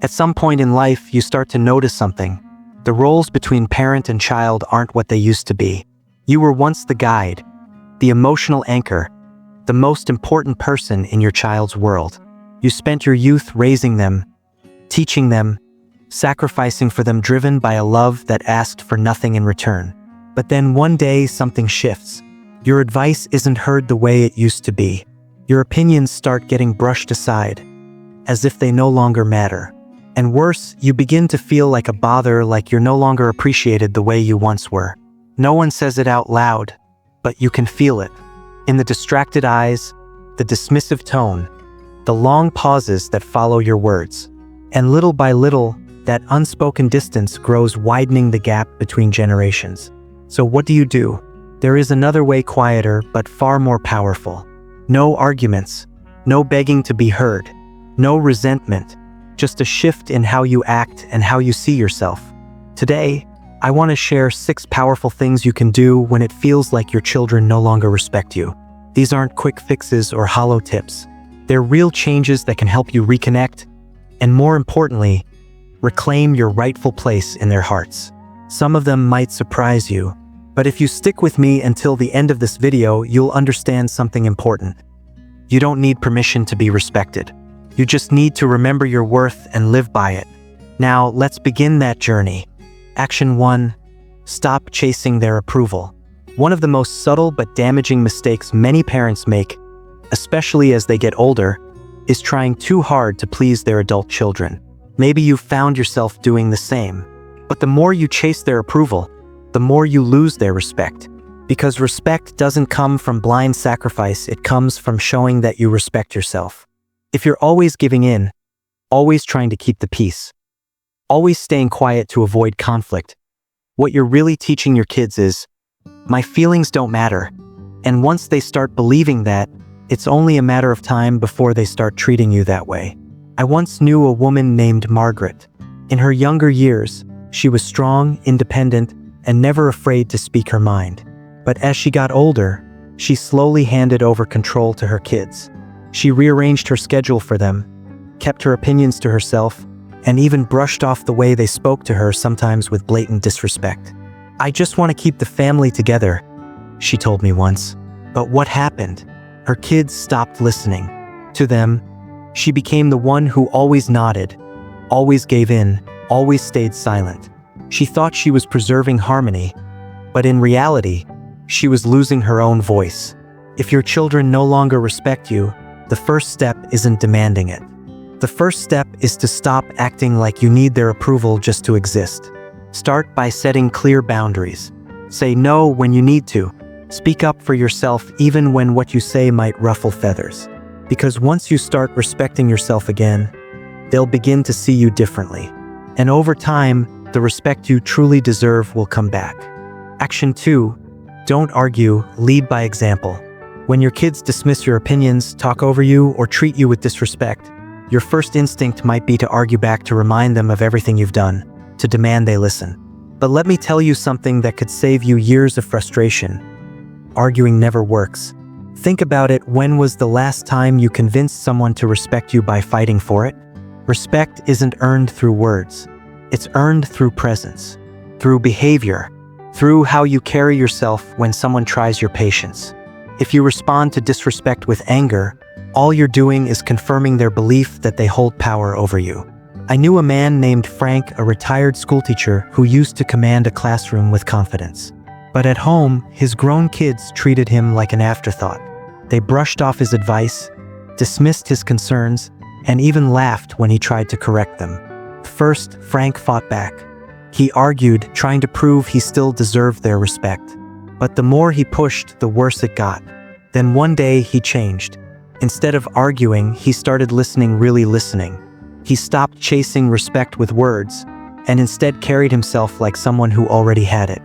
At some point in life, you start to notice something. The roles between parent and child aren't what they used to be. You were once the guide, the emotional anchor, the most important person in your child's world. You spent your youth raising them, teaching them, sacrificing for them, driven by a love that asked for nothing in return. But then one day something shifts. Your advice isn't heard the way it used to be. Your opinions start getting brushed aside, as if they no longer matter. And worse, you begin to feel like a bother, like you're no longer appreciated the way you once were. No one says it out loud, but you can feel it. In the distracted eyes, the dismissive tone, the long pauses that follow your words. And little by little, that unspoken distance grows, widening the gap between generations. So what do? There is another way, quieter but far more powerful. No arguments, no begging to be heard, no resentment, just a shift in how you act and how you see yourself. Today, I want to share 6 powerful things you can do when it feels like your children no longer respect you. These aren't quick fixes or hollow tips. They're real changes that can help you reconnect, and more importantly, reclaim your rightful place in their hearts. Some of them might surprise you, but if you stick with me until the end of this video, you'll understand something important. You don't need permission to be respected. You just need to remember your worth and live by it. Now, let's begin that journey. Action 1. Stop chasing their approval. One of the most subtle but damaging mistakes many parents make, especially as they get older, is trying too hard to please their adult children. Maybe you've found yourself doing the same. But the more you chase their approval, the more you lose their respect. Because respect doesn't come from blind sacrifice, it comes from showing that you respect yourself. If you're always giving in, always trying to keep the peace, always staying quiet to avoid conflict, what you're really teaching your kids is, my feelings don't matter. And once they start believing that, it's only a matter of time before they start treating you that way. I once knew a woman named Margaret. In her younger years, she was strong, independent, and never afraid to speak her mind. But as she got older, she slowly handed over control to her kids. She rearranged her schedule for them, kept her opinions to herself, and even brushed off the way they spoke to her, sometimes with blatant disrespect. "I just want to keep the family together," she told me once. But what happened? Her kids stopped listening. To them, she became the one who always nodded, always gave in, always stayed silent. She thought she was preserving harmony, but in reality, she was losing her own voice. If your children no longer respect you, the first step isn't demanding it. The first step is to stop acting like you need their approval just to exist. Start by setting clear boundaries. Say no when you need to. Speak up for yourself even when what you say might ruffle feathers. Because once you start respecting yourself again, they'll begin to see you differently. And over time, the respect you truly deserve will come back. Action 2. Don't argue, lead by example. When your kids dismiss your opinions, talk over you, or treat you with disrespect, your first instinct might be to argue back, to remind them of everything you've done, to demand they listen. But let me tell you something that could save you years of frustration. Arguing never works. Think about it. When was the last time you convinced someone to respect you by fighting for it? Respect isn't earned through words. It's earned through presence, through behavior, through how you carry yourself when someone tries your patience. If you respond to disrespect with anger, all you're doing is confirming their belief that they hold power over you. I knew a man named Frank, a retired schoolteacher who used to command a classroom with confidence. But at home, his grown kids treated him like an afterthought. They brushed off his advice, dismissed his concerns, and even laughed when he tried to correct them. First, Frank fought back. He argued, trying to prove he still deserved their respect. But the more he pushed, the worse it got. Then one day he changed. Instead of arguing, he started listening, really listening. He stopped chasing respect with words, and instead carried himself like someone who already had it.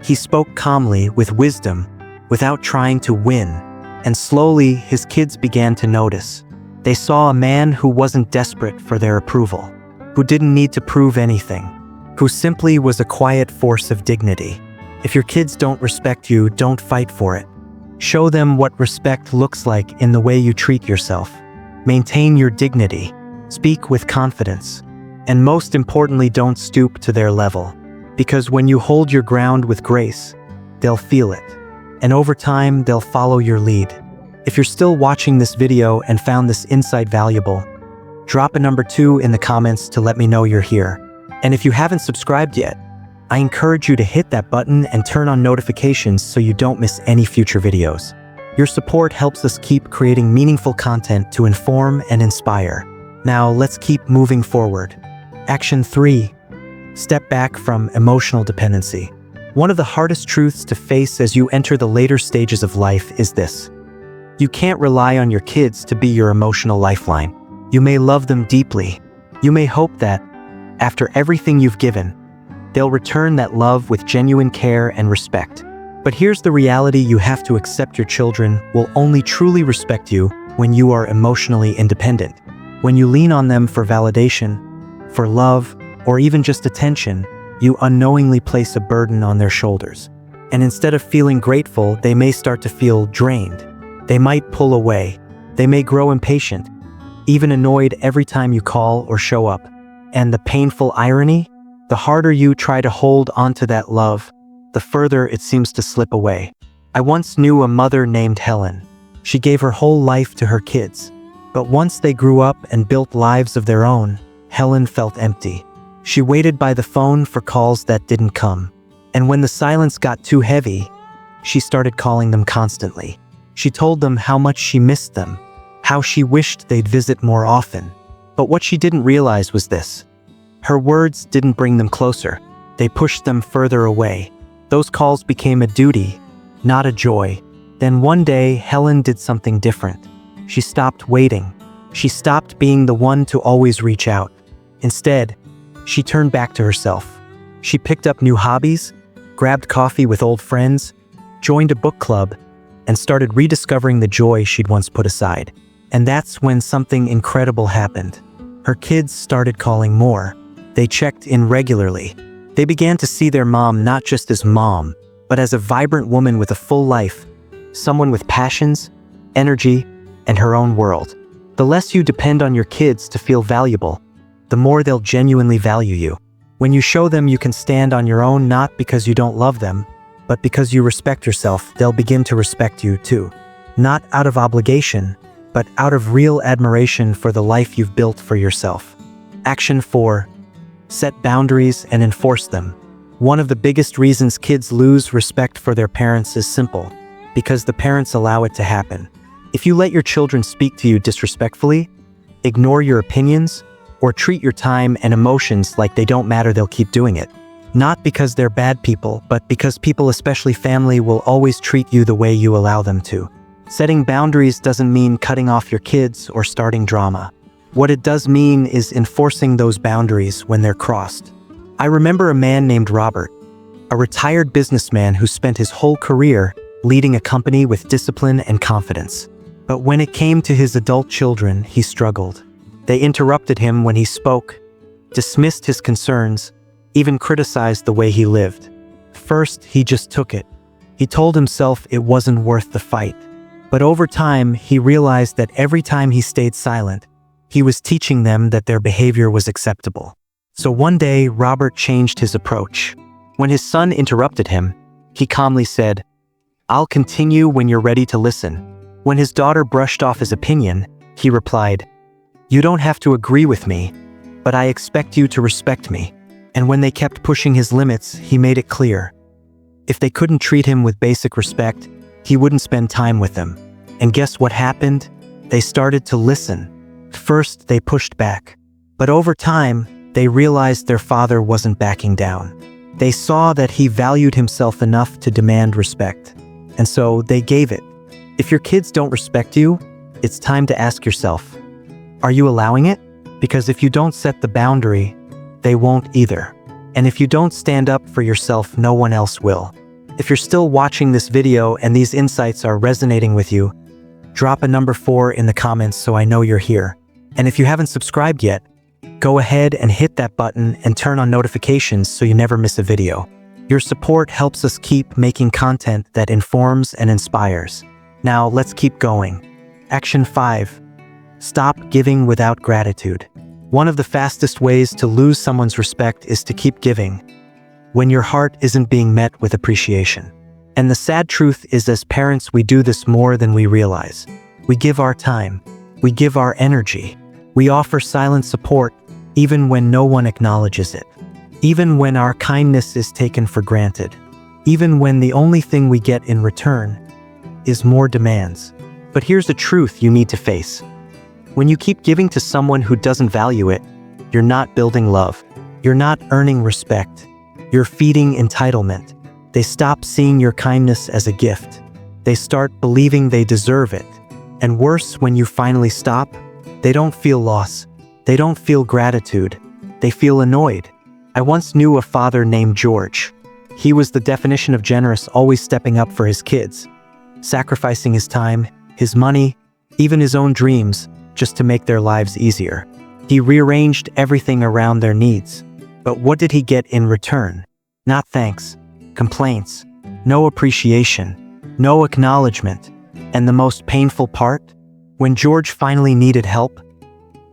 He spoke calmly, with wisdom, without trying to win, and slowly his kids began to notice. They saw a man who wasn't desperate for their approval, who didn't need to prove anything, who simply was a quiet force of dignity. If your kids don't respect you, don't fight for it. Show them what respect looks like in the way you treat yourself. Maintain your dignity. Speak with confidence. And most importantly, don't stoop to their level. Because when you hold your ground with grace, they'll feel it. And over time, they'll follow your lead. If you're still watching this video and found this insight valuable, drop a number 2 in the comments to let me know you're here. And if you haven't subscribed yet, I encourage you to hit that button and turn on notifications so you don't miss any future videos. Your support helps us keep creating meaningful content to inform and inspire. Now let's keep moving forward. Action 3. Step back from emotional dependency. One of the hardest truths to face as you enter the later stages of life is this. You can't rely on your kids to be your emotional lifeline. You may love them deeply. You may hope that, after everything you've given, they'll return that love with genuine care and respect. But here's the reality: you have to accept your children will only truly respect you when you are emotionally independent. When you lean on them for validation, for love, or even just attention, you unknowingly place a burden on their shoulders. And instead of feeling grateful, they may start to feel drained. They might pull away. They may grow impatient, even annoyed every time you call or show up. And the painful irony? The harder you try to hold onto that love, the further it seems to slip away. I once knew a mother named Helen. She gave her whole life to her kids. But once they grew up and built lives of their own, Helen felt empty. She waited by the phone for calls that didn't come. And when the silence got too heavy, she started calling them constantly. She told them how much she missed them, how she wished they'd visit more often. But what she didn't realize was this. Her words didn't bring them closer. They pushed them further away. Those calls became a duty, not a joy. Then one day, Helen did something different. She stopped waiting. She stopped being the one to always reach out. Instead, she turned back to herself. She picked up new hobbies, grabbed coffee with old friends, joined a book club, and started rediscovering the joy she'd once put aside. And that's when something incredible happened. Her kids started calling more. They checked in regularly. They began to see their mom not just as mom, but as a vibrant woman with a full life, someone with passions, energy, and her own world. The less you depend on your kids to feel valuable, the more they'll genuinely value you. When you show them you can stand on your own not because you don't love them, but because you respect yourself, they'll begin to respect you too. Not out of obligation, but out of real admiration for the life you've built for yourself. Action 4. Set boundaries and enforce them. One of the biggest reasons kids lose respect for their parents is simple, because the parents allow it to happen. If you let your children speak to you disrespectfully, ignore your opinions, or treat your time and emotions like they don't matter, they'll keep doing it. Not because they're bad people, but because people, especially family, will always treat you the way you allow them to. Setting boundaries doesn't mean cutting off your kids or starting drama. What it does mean is enforcing those boundaries when they're crossed. I remember a man named Robert, a retired businessman who spent his whole career leading a company with discipline and confidence. But when it came to his adult children, he struggled. They interrupted him when he spoke, dismissed his concerns, even criticized the way he lived. First, he just took it. He told himself it wasn't worth the fight. But over time, he realized that every time he stayed silent, he was teaching them that their behavior was acceptable. So one day, Robert changed his approach. When his son interrupted him, he calmly said, "I'll continue when you're ready to listen." When his daughter brushed off his opinion, he replied, "You don't have to agree with me, but I expect you to respect me." And when they kept pushing his limits, he made it clear. If they couldn't treat him with basic respect, he wouldn't spend time with them. And guess what happened? They started to listen. First, they pushed back. But over time, they realized their father wasn't backing down. They saw that he valued himself enough to demand respect. And so they gave it. If your kids don't respect you, it's time to ask yourself, are you allowing it? Because if you don't set the boundary, they won't either. And if you don't stand up for yourself, no one else will. If you're still watching this video and these insights are resonating with you, drop a number 4 in the comments so I know you're here. And if you haven't subscribed yet, go ahead and hit that button and turn on notifications so you never miss a video. Your support helps us keep making content that informs and inspires. Now let's keep going. Action 5. Stop giving without gratitude. One of the fastest ways to lose someone's respect is to keep giving when your heart isn't being met with appreciation. And the sad truth is, as parents, we do this more than we realize. We give our time. We give our energy. We offer silent support even when no one acknowledges it. Even when our kindness is taken for granted. Even when the only thing we get in return is more demands. But here's the truth you need to face. When you keep giving to someone who doesn't value it, you're not building love. You're not earning respect. You're feeding entitlement. They stop seeing your kindness as a gift. They start believing they deserve it. And worse, when you finally stop, they don't feel loss. They don't feel gratitude. They feel annoyed. I once knew a father named George. He was the definition of generous, always stepping up for his kids, sacrificing his time, his money, even his own dreams, just to make their lives easier. He rearranged everything around their needs. But what did he get in return? Not thanks, complaints, no appreciation, no acknowledgement. And the most painful part? When George finally needed help,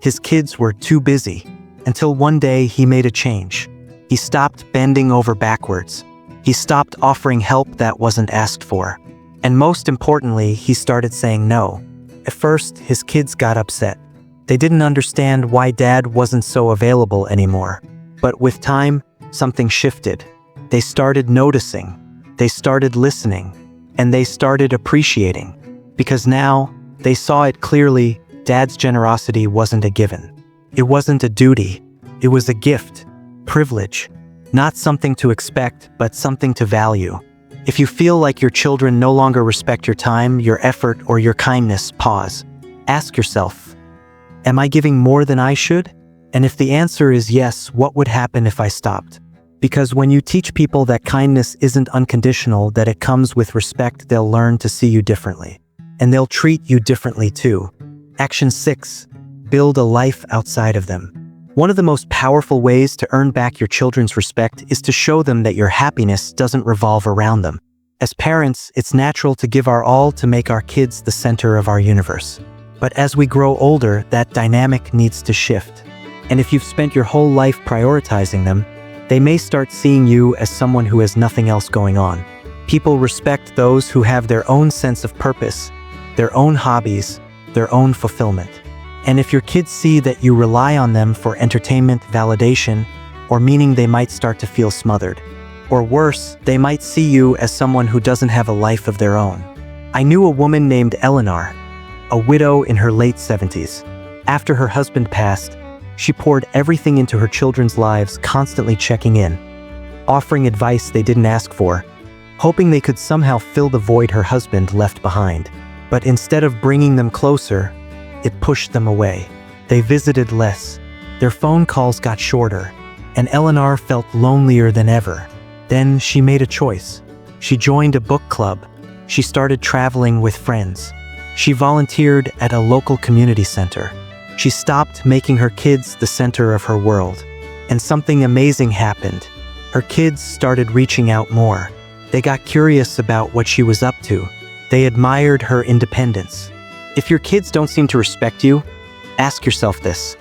his kids were too busy. Until one day he made a change. He stopped bending over backwards. He stopped offering help that wasn't asked for. And most importantly, he started saying no. At first, his kids got upset. They didn't understand why Dad wasn't so available anymore. But with time, something shifted. They started noticing. They started listening. And they started appreciating. Because now, they saw it clearly. Dad's generosity wasn't a given. It wasn't a duty. It was a gift, privilege. Not something to expect, but something to value. If you feel like your children no longer respect your time, your effort, or your kindness, pause. Ask yourself, am I giving more than I should? And if the answer is yes, what would happen if I stopped? Because when you teach people that kindness isn't unconditional, that it comes with respect, they'll learn to see you differently. And they'll treat you differently too. Action 6. Build a life outside of them. One of the most powerful ways to earn back your children's respect is to show them that your happiness doesn't revolve around them. As parents, it's natural to give our all to make our kids the center of our universe. But as we grow older, that dynamic needs to shift. And if you've spent your whole life prioritizing them, they may start seeing you as someone who has nothing else going on. People respect those who have their own sense of purpose, their own hobbies, their own fulfillment. And if your kids see that you rely on them for entertainment, validation, or meaning, they might start to feel smothered. Or worse, they might see you as someone who doesn't have a life of their own. I knew a woman named Eleanor, a widow in her late 70s. After her husband passed, she poured everything into her children's lives, constantly checking in, offering advice they didn't ask for, hoping they could somehow fill the void her husband left behind. But instead of bringing them closer, it pushed them away. They visited less. Their phone calls got shorter, and Eleanor felt lonelier than ever. Then she made a choice. She joined a book club. She started traveling with friends. She volunteered at a local community center. She stopped making her kids the center of her world. And something amazing happened. Her kids started reaching out more. They got curious about what she was up to. They admired her independence. If your kids don't seem to respect you, ask yourself this.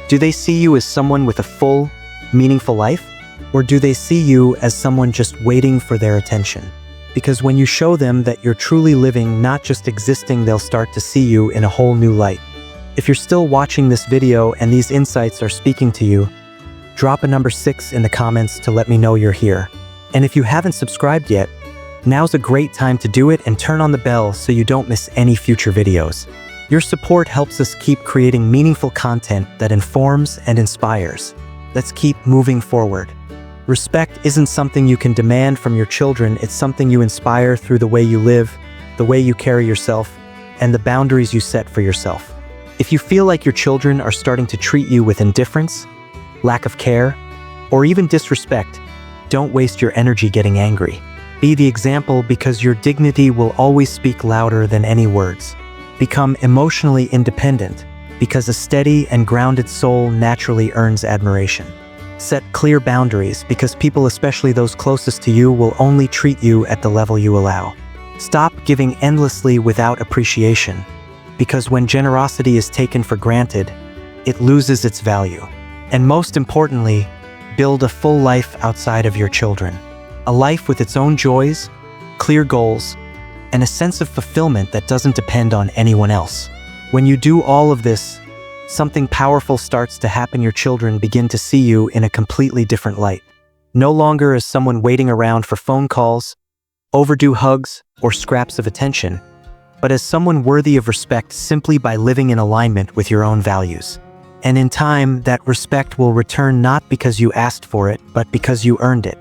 Do they see you as someone with a full, meaningful life? Or do they see you as someone just waiting for their attention? Because when you show them that you're truly living, not just existing, they'll start to see you in a whole new light. If you're still watching this video and these insights are speaking to you, drop a number 6 in the comments to let me know you're here. And if you haven't subscribed yet, now's a great time to do it, and turn on the bell so you don't miss any future videos. Your support helps us keep creating meaningful content that informs and inspires. Let's keep moving forward. Respect isn't something you can demand from your children, it's something you inspire through the way you live, the way you carry yourself, and the boundaries you set for yourself. If you feel like your children are starting to treat you with indifference, lack of care, or even disrespect, don't waste your energy getting angry. Be the example, because your dignity will always speak louder than any words. Become emotionally independent, because a steady and grounded soul naturally earns admiration. Set clear boundaries, because people, especially those closest to you, will only treat you at the level you allow. Stop giving endlessly without appreciation, because when generosity is taken for granted, it loses its value. And most importantly, build a full life outside of your children. A life with its own joys, clear goals, and a sense of fulfillment that doesn't depend on anyone else. When you do all of this, something powerful starts to happen. Your children begin to see you in a completely different light. No longer as someone waiting around for phone calls, overdue hugs, or scraps of attention, but as someone worthy of respect simply by living in alignment with your own values. And in time, that respect will return not because you asked for it, but because you earned it.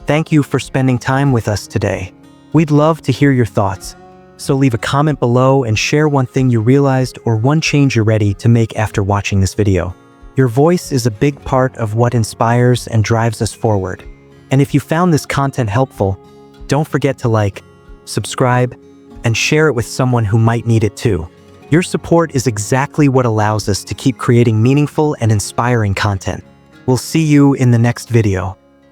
Thank you for spending time with us today. We'd love to hear your thoughts, so leave a comment below and share one thing you realized or one change you're ready to make after watching this video. Your voice is a big part of what inspires and drives us forward. And if you found this content helpful, don't forget to like, subscribe, and share it with someone who might need it too. Your support is exactly what allows us to keep creating meaningful and inspiring content. We'll see you in the next video.